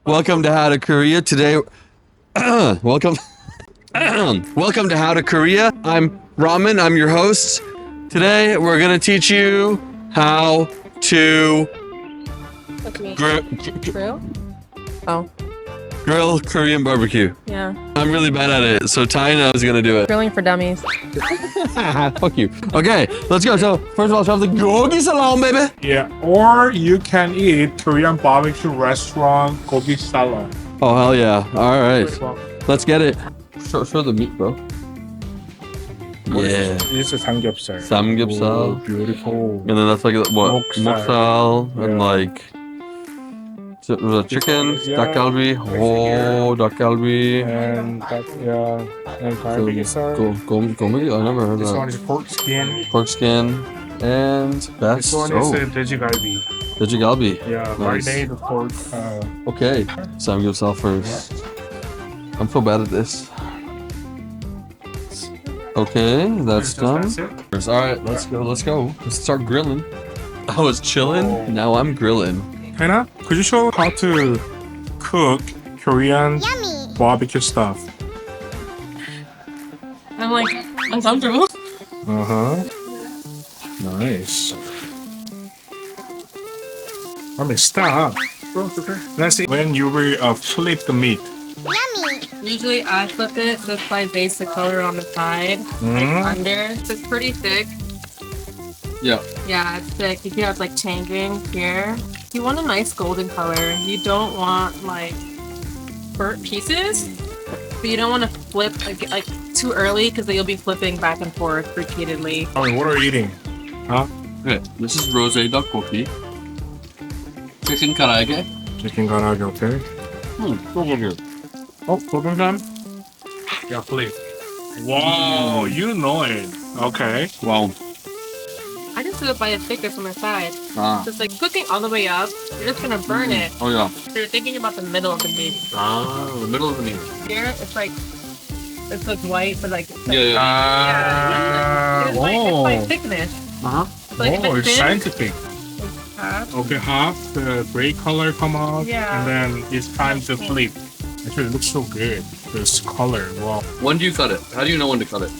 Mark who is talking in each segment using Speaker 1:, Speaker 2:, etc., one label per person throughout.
Speaker 1: Welcome to How to Korea. Today, welcome to How to Korea. I'm Ramen. I'm your host. Today, we're gonna teach you how to
Speaker 2: True? Oh,
Speaker 1: grill Korean barbecue.
Speaker 2: yeah.
Speaker 1: I'm really bad at it, so Taina is gonna do it.
Speaker 2: Grilling for dummies.
Speaker 1: Fuck you. Okay, let's go. So first of all, let's have the Gogi Salon, baby.
Speaker 3: Yeah, or you can eat Korean barbecue restaurant Gogi Salon.
Speaker 1: Oh hell yeah! All right, let's get it. Show the meat, bro. Yeah.
Speaker 3: This is samgyeopsal.
Speaker 1: Samgyeopsal.
Speaker 3: Oh, beautiful.
Speaker 1: And then that's like what?
Speaker 3: Moksal.
Speaker 1: Moksal and
Speaker 3: Yeah.
Speaker 1: like the chicken,
Speaker 3: Yeah.
Speaker 1: dak galbi. Oh, dak galbi.
Speaker 3: And Korean BBQ.
Speaker 1: Gomi? I never heard
Speaker 3: This
Speaker 1: that.
Speaker 3: one is pork skin.
Speaker 1: Pork skin and best.
Speaker 3: This one is veggie galbi.
Speaker 1: Veggie galbi.
Speaker 3: Yeah,
Speaker 1: Nice.
Speaker 3: marinated pork.
Speaker 1: Okay, samgyeopsal first. I'm so bad at this. Okay, that's done.
Speaker 3: it.
Speaker 1: All right, let's go. Let's start grilling. I was chilling. Now I'm grilling.
Speaker 3: Taina, could you show how to cook Korean barbecue stuff?
Speaker 2: I'm like uncomfortable.
Speaker 3: Nice. I mean, stop. Let's see when you will flip the meat.
Speaker 2: Usually I flip it so if I base the color on the side, like under. So it's pretty thick.
Speaker 1: Yeah.
Speaker 2: Yeah, it's thick. You can have like changing here. You want a nice golden color. You don't want like burnt pieces, but you don't want to flip like too early because then you'll be flipping back and forth repeatedly.
Speaker 3: I mean, what are you eating? Huh?
Speaker 1: Okay, this is rosé tteokbokki. Chicken karaage.
Speaker 3: Chicken karaage, okay?
Speaker 1: So good.
Speaker 3: Oh, flipping time? Yeah, flip. Wow, you know it. Okay.
Speaker 1: Wow.
Speaker 2: I just do it by the thickness on the side.
Speaker 1: Ah.
Speaker 2: Just like cooking all the way up, you're just gonna burn it.
Speaker 1: Oh yeah.
Speaker 2: So you're thinking about the middle of the meat.
Speaker 1: Ah, the middle of the meat.
Speaker 2: Here, it's like white, but like it's like,
Speaker 1: Yeah.
Speaker 2: It's by thickness.
Speaker 1: Uh-huh.
Speaker 2: Like if
Speaker 3: Oh,
Speaker 2: it's
Speaker 3: it's
Speaker 2: thin,
Speaker 3: scientific.
Speaker 2: it's half.
Speaker 3: Okay, half the gray color come out,
Speaker 2: Yeah.
Speaker 3: and then it's time to flip. Actually, it looks so good. This color, wow.
Speaker 1: When do you cut it? How do you know when to cut it?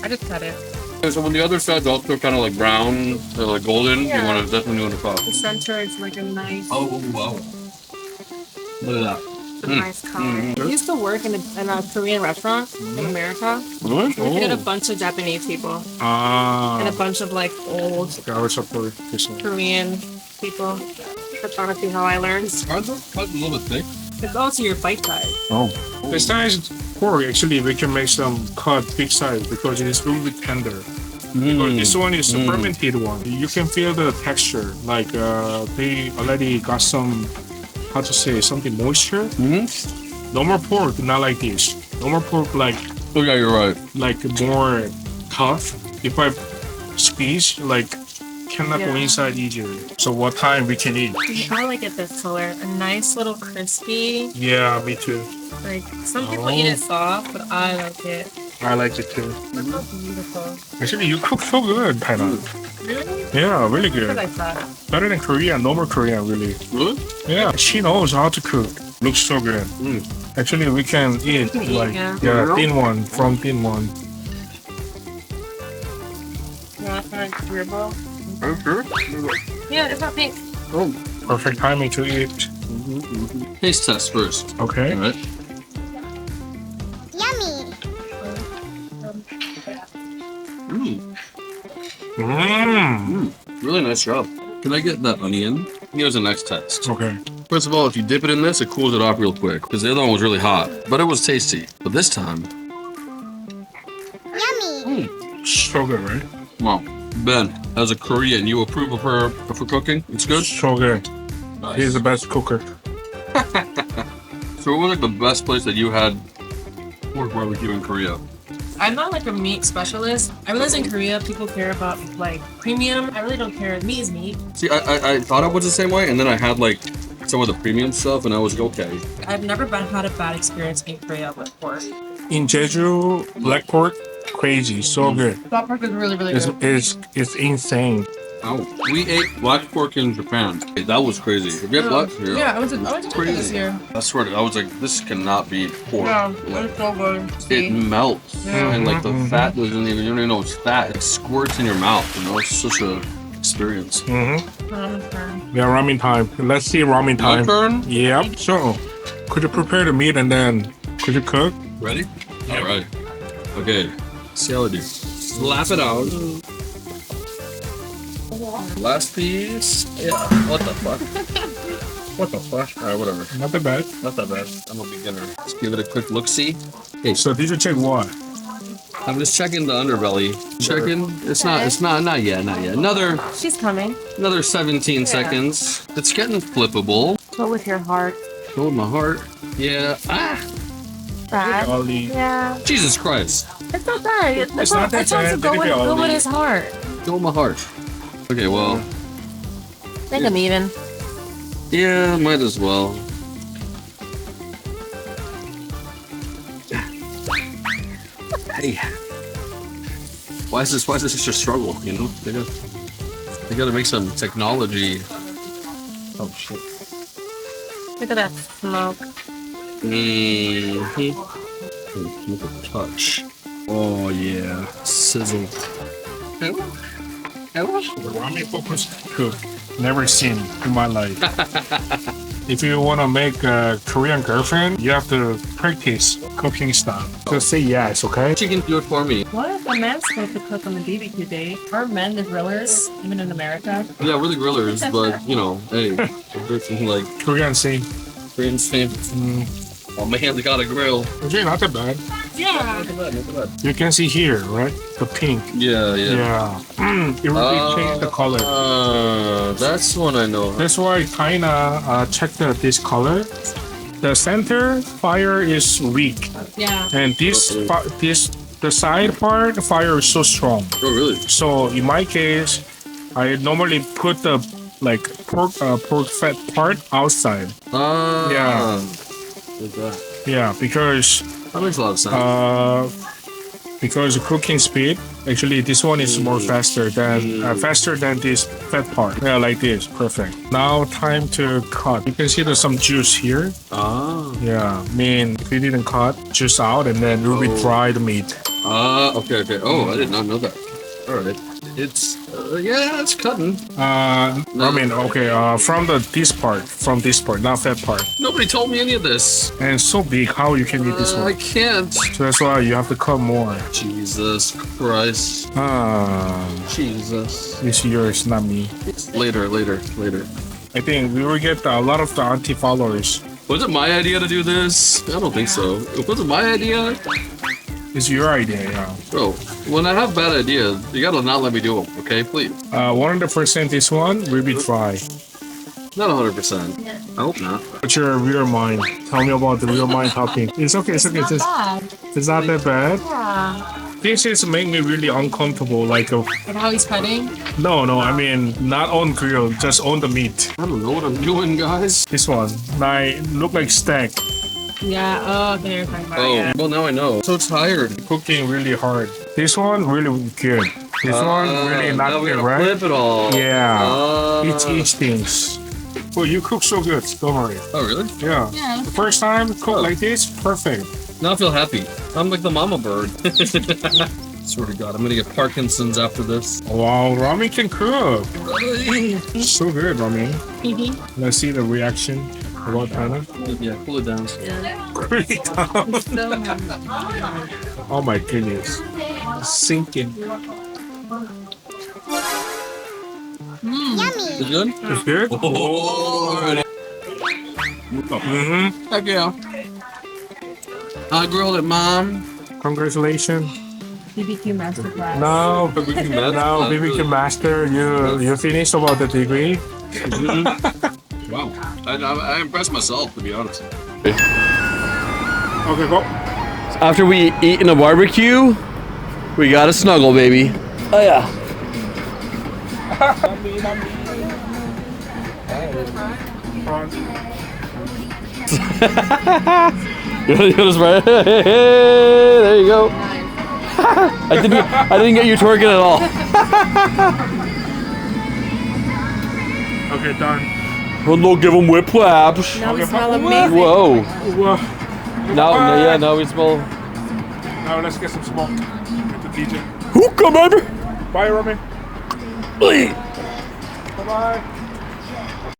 Speaker 2: I just cut it.
Speaker 1: Okay, so when the other side's also kind of like brown or like golden, you
Speaker 2: Yeah.
Speaker 1: want to definitely want to cut.
Speaker 2: The center is like a nice,
Speaker 1: Oh wow. Look at that.
Speaker 2: a nice color. I used to work in a Korean restaurant in America.
Speaker 1: Really?
Speaker 2: We had a bunch of Japanese people
Speaker 3: Ah.
Speaker 2: and a bunch of like old
Speaker 3: Okay, I will support this one.
Speaker 2: Korean people. That's honestly how I learned.
Speaker 1: Are those cut a little bit thick?
Speaker 2: It's also your bite size.
Speaker 1: Oh.
Speaker 3: Besides pork, actually, we can make some cut big size because it is really tender. But this one is the fermented one. You can feel the texture. Like they already got some, how to say, something moisture. Normal pork, not like this. Normal pork,
Speaker 1: Oh yeah, you're right.
Speaker 3: like more tough. If I squeeze, like cannot go
Speaker 2: Yeah.
Speaker 3: inside easier. So what time we can eat?
Speaker 2: I like it this color. A nice little crispy.
Speaker 3: Yeah, me too.
Speaker 2: Like some people eat it soft, but I like it.
Speaker 3: I like it too.
Speaker 2: It's so beautiful.
Speaker 3: Actually, you cook so good, Taina.
Speaker 2: Really?
Speaker 3: Yeah, really
Speaker 2: Because
Speaker 3: good.
Speaker 2: I thought.
Speaker 3: Better than Korean, normal Korean, really.
Speaker 1: Really?
Speaker 3: Yeah, she knows how to cook. Looks so good. Actually, we can eat
Speaker 2: can eat,
Speaker 3: like
Speaker 2: yeah.
Speaker 3: thin one from thin one.
Speaker 2: Yeah, it's your bowl.
Speaker 1: Are you sure?
Speaker 2: Yeah, it's not pink.
Speaker 1: Oh.
Speaker 3: Perfect timing to eat.
Speaker 1: Taste test first.
Speaker 3: Okay.
Speaker 1: All right. Really nice job. Can I get that onion? Here's the next test.
Speaker 3: Okay.
Speaker 1: First of all, if you dip it in this, it cools it off real quick. Because the other one was really hot. But it was tasty. But this time,
Speaker 3: So good, right?
Speaker 1: wow. Ben, as a Korean, you approve of her cooking? It's good?
Speaker 3: So good. He's the best cooker.
Speaker 1: So what was like the best place that you had pork barbecue in Korea?
Speaker 2: I'm not like a meat specialist. I realize in Korea people care about like premium. I really don't care. Meat is meat.
Speaker 1: See, I thought it was the same way, and then I had like some of the premium stuff, and I was like, okay.
Speaker 2: I've never had a bad experience in Korea with pork.
Speaker 3: In Jeju, black pork, crazy, so good.
Speaker 2: That pork is really, really good.
Speaker 3: It's insane.
Speaker 1: We ate black pork in Japan. Hey, that was crazy. Did you get black?
Speaker 2: Yeah, I went to Japan this year.
Speaker 1: I swear to God, I was like, this cannot be pork.
Speaker 2: Yeah,
Speaker 1: Like,
Speaker 2: it's so good.
Speaker 1: it melts.
Speaker 2: Yeah.
Speaker 1: And like the fat doesn't even, you don't even know it's fat. It squirts in your mouth, you know? It's such a experience.
Speaker 3: Yeah, ramen time. Let's see ramen
Speaker 1: My
Speaker 3: time.
Speaker 1: turn?
Speaker 3: Yep. So, could you prepare the meat and then could you cook?
Speaker 1: Ready? All right. Okay. See how I do. Slap it out. Last piece. Yeah. What the fuck? What the fuck? All right, whatever.
Speaker 3: Not that bad.
Speaker 1: Not that bad. I'm a beginner. Just give it a quick look-see.
Speaker 3: So did you check what?
Speaker 1: I'm just checking the underbelly. Checking. It's not not yet. Another
Speaker 2: She's coming.
Speaker 1: 17 seconds. It's getting flippable.
Speaker 2: Go with your heart.
Speaker 1: Go with my heart. Yeah. Ah.
Speaker 2: Bad.
Speaker 3: Ollie.
Speaker 2: Yeah.
Speaker 1: Jesus Christ.
Speaker 2: It's not bad.
Speaker 3: It's not that bad.
Speaker 2: Go with his heart.
Speaker 1: Go with my heart. Okay, well.
Speaker 2: Make him even.
Speaker 1: Yeah, might as well. Hey. Why is this such a struggle, you know? They gotta make some technology. Oh shit.
Speaker 2: Look at that smoke.
Speaker 1: Mm-hmm. Look at the touch. Oh yeah. Sizzle.
Speaker 3: The ramen focused cook never seen in my life. If you want to make a Korean girlfriend, you have to practice cooking style. Just say yes, okay?
Speaker 1: She can do it for me.
Speaker 4: What if a man's supposed to cook on the BBQ date? Are men the grillers, even in America?
Speaker 1: Yeah, we're the grillers, but you know, hey, like
Speaker 3: Korean scene.
Speaker 1: Korean stamp. Oh man, they got a grill.
Speaker 3: Okay, not that bad.
Speaker 4: Yeah.
Speaker 3: You can see here, right? The pink.
Speaker 1: Yeah.
Speaker 3: Yeah. It really changed the color.
Speaker 1: That's one I know.
Speaker 3: That's why Taina checked this color. The center fire is weak,
Speaker 4: Yeah.
Speaker 3: and the side part the fire is so strong.
Speaker 1: Oh really?
Speaker 3: So in my case, I normally put the pork fat part outside. Yeah.
Speaker 1: Like that.
Speaker 3: Yeah, because
Speaker 1: That makes a lot of sense.
Speaker 3: because the cooking speed, actually this one is more faster than this fat part. Yeah, like this, perfect. Now time to cut. You can see there's some juice here. Yeah, I mean we didn't cut juice out, and then we will dry the meat.
Speaker 1: Okay. Oh, I did not know that. All right. It's it's cutting.
Speaker 3: I mean, okay, from this part, not that part.
Speaker 1: Nobody told me any of this.
Speaker 3: And it's so big, how you can eat this
Speaker 1: I
Speaker 3: one?
Speaker 1: can't.
Speaker 3: So that's why you have to cut more.
Speaker 1: Jesus Christ. Jesus.
Speaker 3: It's yours, not me.
Speaker 1: Later.
Speaker 3: I think we will get a lot of the anti-followers.
Speaker 1: Was it my idea to do this? I don't think so. Was it my idea?
Speaker 3: It's your idea, yeah.
Speaker 1: Bro, when I have bad ideas, you gotta not let me do them, okay? Please.
Speaker 3: 100% this one will be dry.
Speaker 1: Not 100%. I hope not.
Speaker 3: What's your real mind? Tell me about the real mind topping. It's okay. It's not that bad.
Speaker 2: Yeah.
Speaker 3: This is make me really uncomfortable. Like
Speaker 2: how he's cutting?
Speaker 3: no, I mean not on grill, just on the meat.
Speaker 1: I don't know what I'm doing, guys.
Speaker 3: This one, look like steak.
Speaker 2: Yeah. Oh, okay, you're talking about it.
Speaker 1: Well, now I know. So tired.
Speaker 3: Cooking really hard. This one really good. This one really not
Speaker 1: now we
Speaker 3: good,
Speaker 1: gotta
Speaker 3: right?
Speaker 1: flip it all.
Speaker 3: Yeah. Each things. Well, you cook so good. Don't worry.
Speaker 1: Oh, really?
Speaker 3: Yeah.
Speaker 2: Yeah.
Speaker 3: The first time cook like this, perfect.
Speaker 1: Now I feel happy. I'm like the mama bird. Swear to God, I'm gonna get Parkinson's after this.
Speaker 3: Wow, ramen can cook. So good, ramen.
Speaker 2: Mhm.
Speaker 3: Let's see the reaction about Taina.
Speaker 1: Yeah, pull it down.
Speaker 3: Oh my goodness. Sinking.
Speaker 1: Is it good?
Speaker 3: It's good?
Speaker 1: Oh,
Speaker 3: Mm-hmm.
Speaker 1: heck yeah. I grilled it, Mom.
Speaker 3: Congratulations.
Speaker 4: BBQ masterclass.
Speaker 3: Now, BBQ Master, you finished about the degree?
Speaker 1: Wow. I impressed myself, to be honest.
Speaker 3: Okay, go.
Speaker 1: After we eat in a barbecue, we gotta snuggle, baby. Oh, yeah. You just right. There you go. I didn't get you twerking at all.
Speaker 3: Okay, done.
Speaker 1: Oh, no, give him whiplash.
Speaker 4: Now we
Speaker 3: Okay,
Speaker 4: smell
Speaker 3: but-
Speaker 4: amazing.
Speaker 1: Whoa.
Speaker 3: Whoa.
Speaker 1: Now we smell.
Speaker 3: Now let's get some smoke. Get the DJ.
Speaker 1: Hookah, baby.
Speaker 3: Bye, Romy.
Speaker 1: Hey.
Speaker 3: Bye-bye.